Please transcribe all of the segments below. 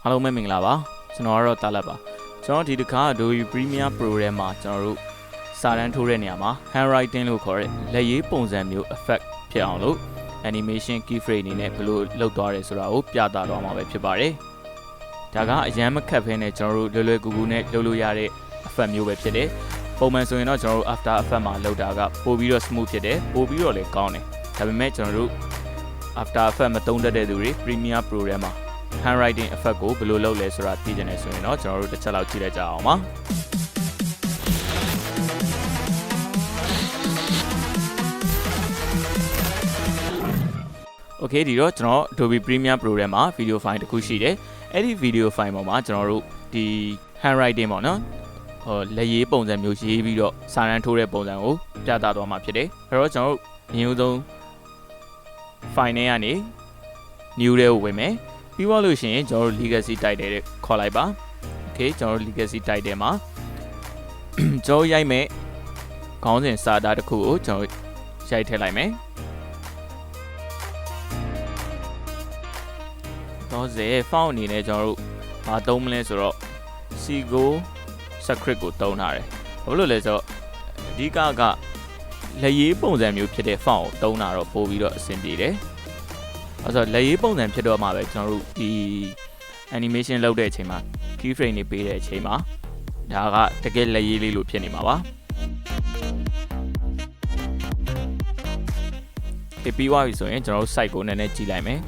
အားလုံးပဲမင်္ဂလာပါကျွန်တော်ကတော့တာလတ်ပါကျွန်တော်ဒီတစ်ခါ Adobe Premiere Pro ထဲမှာကျွန်တော်တို့စာတန်းထိုးတဲ့နေရာမှာ handwriting လို့ခေါ်တဲ့လက်ရေးပုံစံမျိုး effect ဖြစ်အောင်လို့ animation keyframe အနေနဲ့ဘယ်လိုလုပ်သွားရဲဆိုတာကိုပြသတော့မှာပဲဖြစ်ပါတယ်ဒါကအရန်မခက်ဖဲနဲ့ကျွန်တော်တို့လွယ်လွယ်ကူကူနဲ့လုပ်လို့ရတဲ့ effect မျိုးပဲဖြစ်တယ်ပုံမှန်ဆိုရင်တော့ကျွန်တော်တို့ after effect မှာလုပ်တာကပိုပြီးတော့ smooth ဖြစ်တယ်ပိုပြီးတော့လည်းကောင်းတယ်ဒါပေမဲ့ကျွန်တော်တို့ after effect မသုံးတတ်တဲ့သူတွေ Premiere Pro ထဲမှာ handwriting effect ကိုဘယ်လိုလုပ်လဲဆိုတာသိချင်တယ်ဆိုရင်တော့ကျွန်တော်တို့တစ်ချက်လောက်ကြည့်လိုက်ကြအောင်ပါ Okay ဒီတော့ကျွန်တော် Adobe Premiere Pro ထဲမှာ video file တစ်ခုရှိတယ်အဲ့ဒီ video file ပေါ်မှာကျွန်တော်တို့ဒီ handwriting ပေါ့နော်လက်ရေးပုံစံမျိုးရေးပြီးတော့စာတန်းထိုးတဲ့ပုံစံကိုပြသသွားမှာဖြစ်တယ်အဲ့တော့ကျွန်တော်တို့အရင်ဆုံး file နဲ့ကနေ new တွေကိုဝင်မယ်ပြီးတော့လို့ရှိရင်ကျွန်တော်တို့ legacy title တွေခေါ်လိုက်ပါ okay ကျွန်တော်တို့ legacy title မှာကျွန်တော်ရိုက်မယ်ခေါင်းစဉ်စာသားတစ်ခုကိုကျွန်တော်ရိုက်ထည့်လိုက်မယ်တော့ဇေ font အနေနဲ့ကျွန်တော်တို့မသုံးမလဲဆိုတော့ Sigo script ကိုသုံးထားတယ်ဘာလို့လဲဆိုတော့အဓိကလက်ရေးပုံစံမျိုးဖြစ်တဲ့ font ကိုသုံးတာတော့ပို့ပြီးတော့အဆင်ပြေတယ်အဲ့ဆိုလက်ရေးပုံစံဖြစ်တော့မှပဲကျွန်တော်တို့ဒီ animation လုပ်တဲ့အချိန်မှာ keyframe တွေပေးတဲ့အချိန်မှာဒါကတကယ်လက်ရေးလေးလို့ဖြစ်နေမှာပါပြီးသွားပြီဆိုရင်ကျွန်တော်တို့ site ကိုနည်းနည်းကြည့်လိုက်မယ်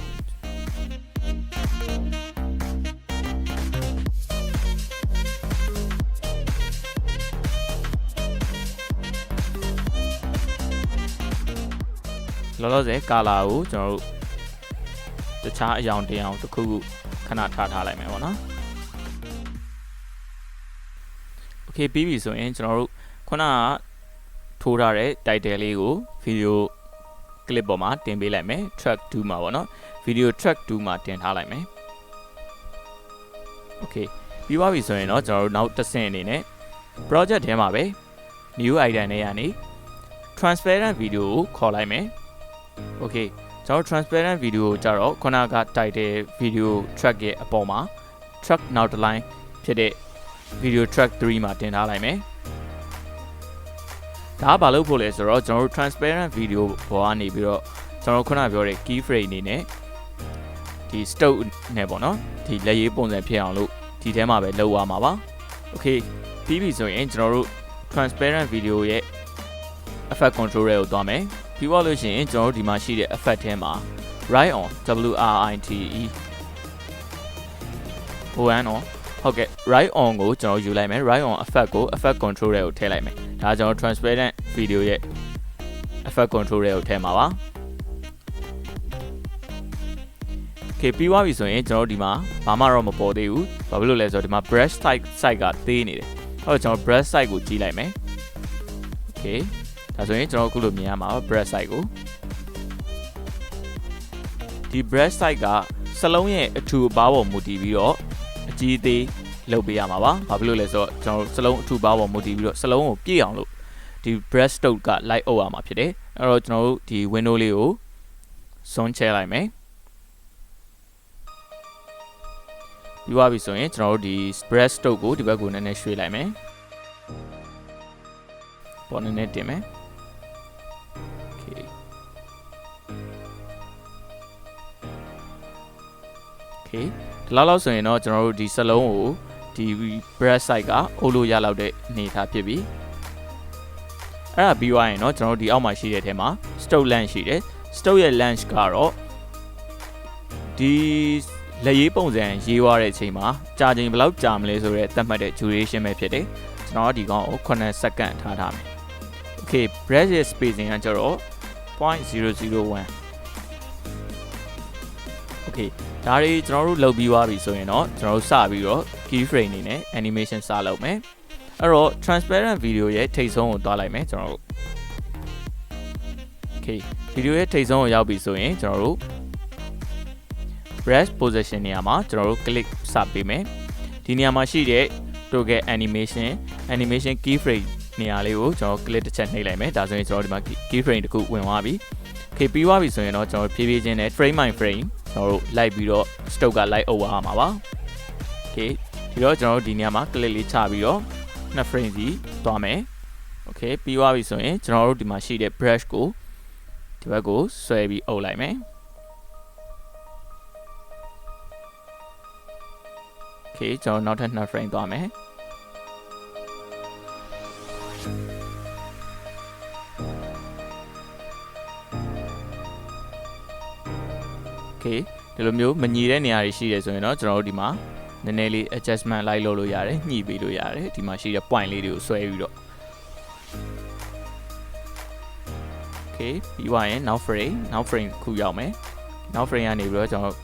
လောလောဆယ် color ကိုကျွန်တော်တို့တခြားအရောင်တင်အောင်တစ်ခုခုခဏထားလိုက်မယ်ပေါ့နော် Okay ပြီးပြီဆိုရင်ကျွန်တော်တို့ခုနကထိုးထားတဲ့ title လေးကို video clip ပေါ်မှာတင်ပေးလိုက်မယ် track 2မှာပေါ့နော် video track 2မှာတင်ထားလိုက်မယ် Okay ပြီးသွားပြီဆိုရင်တော့ကျွန်တော်တို့နောက်တစ်ဆင့်အနေနဲ့ project ထဲမှာပဲ new item နဲ့ကနေ transparent video ကိုခေါ်လိုက်မယ် Okay ကျွန်တော် transparent video ကိုကြတော့ခုနက title video track ရဲ့အပေါ်မှာ track နောက်တစ် line ဖြစ်တဲ့ video track 3မှာတင်ထားလိုက်မယ်ဒါကဘာလို့ဖို့လဲဆိုတော့ကျွန်တော်တို့ transparent video ပေါ်ကနေပြီးတော့ကျွန်တော်ခုနပြောတဲ့ keyframe အနေနဲ့ဒီ stroke နဲ့ပေါ့နော်ဒီလက်ရေးပုံစံဖြစ်အောင်လို့ဒီထဲမှာပဲလုပ်ရမှာပါ Okay ပြီးပြီဆိုရင်ကျွန်တော်တို့ transparent video ရဲ့ effect control တွေကိုသွားမယ်ပြီးတော့လို့ရှိရင်ကျွန်တော်တို့ဒီမှာရှိတဲ့ effect ထဲမှာ write on WRITE on ဟုတ်ကဲ့ write on ကိုကျွန်တော်ယူလိုက်မယ် write on effect ကို effect control တွေကိုထည့်လိုက်မယ်ဒါကျွန်တော် transparent video ရဲ့ effect control တွေကိုထည့်မှာပါ Okay ပြီးသွားပြီဆိုရင်ကျွန်တော်ဒီမှာဘာမှတော့မပေါ်သေးဘူးဘာဖြစ်လို့လဲဆိုတော့ဒီမှာ brush side ကသေးနေတယ်ဟုတ်ကျွန်တော် brush side ကိုကြီးလိုက်မယ် Okayဒါဆိုရင်ကျွန်တော်အခုလိုမြင်ရမှာပါ brush side ကိုဒီ brush side ကစလုံးရဲ့အထူအပါးပေါ်မူတည်ပြီးတော့အကြီးသေးလုပ်ပေးရမှာပါဘာဖြစ်လို့လဲဆိုတော့ကျွန်တော်စလုံးအထူပါပေါ်မူတည်ပြီးတော့စလုံးကိုပြည့်အောင်လို့ဒီ brush stroke က light အုပ်ရမှာဖြစ်တယ်အဲ့တော့ကျွန်တော်တို့ဒီ window လေးကိုစွန်းချဲလိုက်မယ်ပြီးသွားပြီဆိုရင်ကျွန်တော်တို့ဒီ brush stroke ကိုဒီဘက်ကိုနည်းနည်းရွှေ့လိုက်မယ်ပေါ်နည်းနည်းတင်မယ် Okay ဒီလောက်ဆိုရင်တော့ကျွန်တော်တို့ဒီစလုံးကိုဒီ brush side ကအုပ်လို့ရလောက်တဲ့အနေအထားဖြစ်ပြီအဲ့ဒါပြီးသွားရင်တော့ကျွန်တော်တို့ဒီအောက်မှာရှိတဲ့ထဲမှာ stroke length ရှိတယ် stroke ရဲ့ length ကတော့ဒီလက်ရေးပုံစံရေးသွားတဲ့အချိန်မှာကြာချိန်ဘယ်လောက်ကြာမလဲဆိုတော့သတ်မှတ်တဲ့ duration ပဲဖြစ်တယ်ကျွန်တော်ဒီကောင်ကို9 second ထားထားမယ် Okay brush ရဲ့ spacing ကကျတော့ 0.001 Okayဒါတွေကျွန်တော်တို့လုပ်ပြီးသွားပြီဆိုရင်တော့ကျွန်တော်တို့စပြီးတော့ keyframe နေနဲ့ animation စလုပ်မယ်အဲ့တော့ transparent video ရဲ့ထိပ်ဆုံးကိုတွားလိုက်မယ်ကျွန်တော်တို့ Okay video ရဲ့ထိပ်ဆုံးကိုရောက်ပြီဆိုရင်ကျွန်တော်တို့ brush position နေရာမှာကျွန်တော်တို့ click စပေးမယ်ဒီနေရာမှာရှိတဲ့ toggle animation keyframe နေရာလေးကိုကျွန်တော် click တစ်ချက်နှိပ်လိုက်မယ်ဒါဆိုရင်ကျွန်တော်ဒီမှာ keyframe တစ်ခုဝင်သွားပြီ Okay ပြီးသွားပြီဆိုရင်တော့ကျွန်တော်ဖြည်းဖြည်းချင်းနဲ့ frame by frame ကျွန်တော်တို့လိုက်ပြီးတော့ stroke က light over မှာပါ okay ပြီးတော့ကျွန်တော်တို့ဒီနေရာမှာ click လေးချပြီးတော့2 frame စီသွားမယ် okay ပြီးသွားပြီဆိုရင်ကျွန်တော်တို့ဒီမှာရှိတဲ့ brush ကိုဒီဘက်ကိုဆွဲပြီးအုပ်လိုက်မယ် okay ကျွန်တော်နောက်ထပ်2 frame သွားမယ် okay ဒီလိုမျိုးမညီတဲ့နေရာတွေရှိတယ်ဆိုရင်တော့ကျွန်တော်တို့ဒီမှာနည်းနည်းလေး adjustment လိုက်လုပ်လို့ရတယ်ညှိပေးလို့ရတယ်ဒီမှာရှိတဲ့ point လေးတွေကိုဆွဲပြီးတော့ okay ပြီးသွားရင်နောက် frame ခုရောက်မယ်နောက် frame ကနေပြီးတော့ကျွန်တော်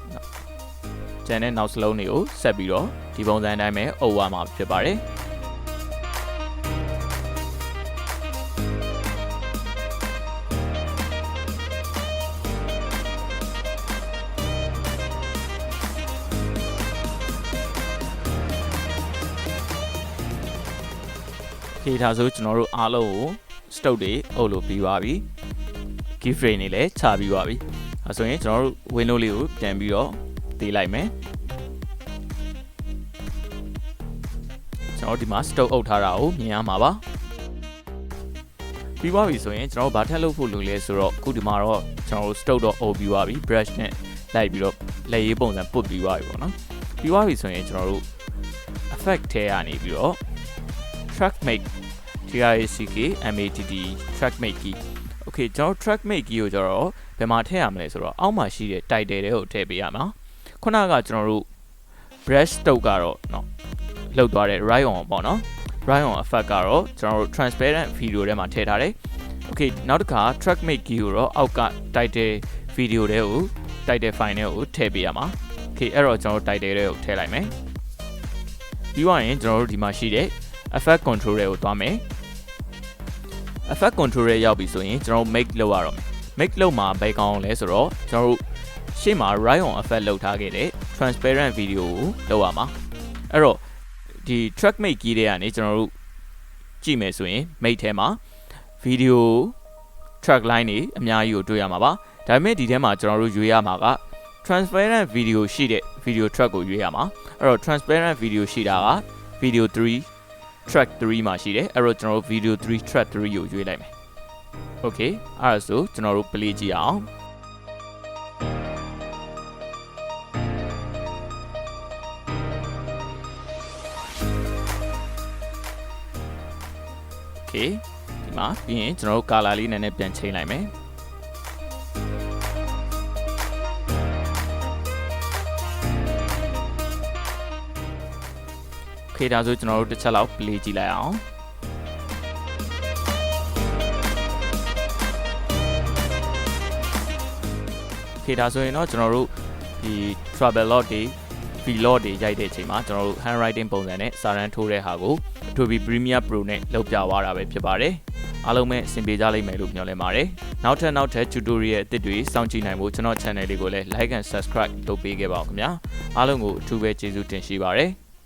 ကျန်တဲ့နောက်စလုံးတွေကိုဆက်ပြီးတော့ဒီပုံစံအတိုင်းပဲအုပ်ရမှာဖြစ်ပါတယ်ခေထားဆိုကျွန်တော်တို့အားလုံးကို stroke တွေအုပ်လို့ပြီးပါပြီ key frame တွေလည်းချပြီးပါပြီအဲဆိုရင်ကျွန်တော်တို့ window လေးကိုပြန်ပြီးတော့သေးလိုက်မယ်ကျွန်တော်ဒီမှာ stroke အုပ်ထားတာကိုမြင်ရမှာပါပြီးပါပြီဆိုရင်ကျွန်တော်တို့ဘာထပ်လုပ်ဖို့လိုလဲဆိုတော့အခုဒီမှာတော့ကျွန်တော်တို့ stroke တော့အုပ်ပြီးပါပြီ brush နဲ့လိုက်ပြီးတော့လက်ရေးပုံစံပုတ်ပြီးပါပြီပေါ့နော်ပြီးပါပြီဆိုရင်ကျွန်တော်တို့ effect ထဲကနေပြီးတော့track make TRACK track make key okay ကျွန်တော် track make key ကိုကျတော့ဘယ်မှာထည့်ရမလဲဆိုတော့အောက်မှာရှိတဲ့ title တွေကိုထည့်ပေးရမှာခုနကကျွန်တော်တို့ brush stroke ကတော့เนาะလောက်သွားတဲ့ right on ပေါ့နော် right on effect ကတော့ကျွန်တော်တို့ transparent video ထဲမှာထည့်ထားတယ် okay နောက်တစ်ခါ track make key ကိုတော့အောက်က title video တွေကို title file တွေကိုထည့်ပေးရမှာ okay အဲ့တော့ကျွန်တော်တို့ title တွေကိုထည့်လိုက်မယ်ပြီးသွားရင်ကျွန်တော်တို့ဒီမှာရှိတဲ့ effect control တွေကိုသွားမယ် effect control တွေရောက်ပြီဆိုရင်ကျွန်တော် make လုပ်ရတော့မယ် make လုပ်မှာဘယ်ကောင်လဲဆိုတော့ကျွန်တော်တို့ရှေ့မှာ right on effect လုပ်ထားခဲ့တဲ့ transparent video ကိုလုပ်ရမှာအဲ့တော့ဒီ track make key တွေကနေကျွန်တော်တို့ကြည့်မယ်ဆိုရင် make ထဲမှာ video track line တွေအများကြီးကိုတွေ့ရမှာပါဒါပေမဲ့ဒီထဲမှာကျွန်တော်တို့ရွေးရမှာက transparent video ရှိတဲ့ video track ကိုရွေးရမှာအဲ့တော့ transparent video ရှိတာက video 3 track 3မှာရှိတယ်အဲ့တော့ကျွန်တော်တို့ video 3 track 3ကိုရွေးလိုက်မယ် okay အဲ့ဒါဆိုကျွန်တော်တို့ play ကြည့်အောင် okay ဒီမှာပြီးရင်ကျွန်တော်တို့ color လေးနည်းနည်းပြန်ချိန်လိုက်မယ်ခေဒါဆိုကျွန်တော်တို့တစ်ချက်လောက် play ကြည့်လိုက်အောင်ခေဒါဆိုရင်တော့ကျွန်တော်တို့ဒီ travel log တွေ vlog တွေရိုက်တဲ့အချိန်မှာကျွန်တော်တို့ handwriting ပုံစံနဲ့စာတန်းထိုးတဲ့ဟာကို Adobe Premiere Pro နဲ့လုပ်ပြသွားတာပဲဖြစ်ပါတယ်အားလုံးပဲအဆင်ပြေကြလိမ့်မယ်လို့မျှော်လင့်ပါတယ်နောက်ထပ် tutorial အသစ်တွေစောင့်ကြည့်နိုင်ဖို့ကျွန်တော် channel လေးကိုလည်း like and subscribe လုပ်ပေးခဲ့ပါဦးခင်ဗျာအားလုံးကိုအထူးပဲကျေးဇူးတင်ရှိပါတယ်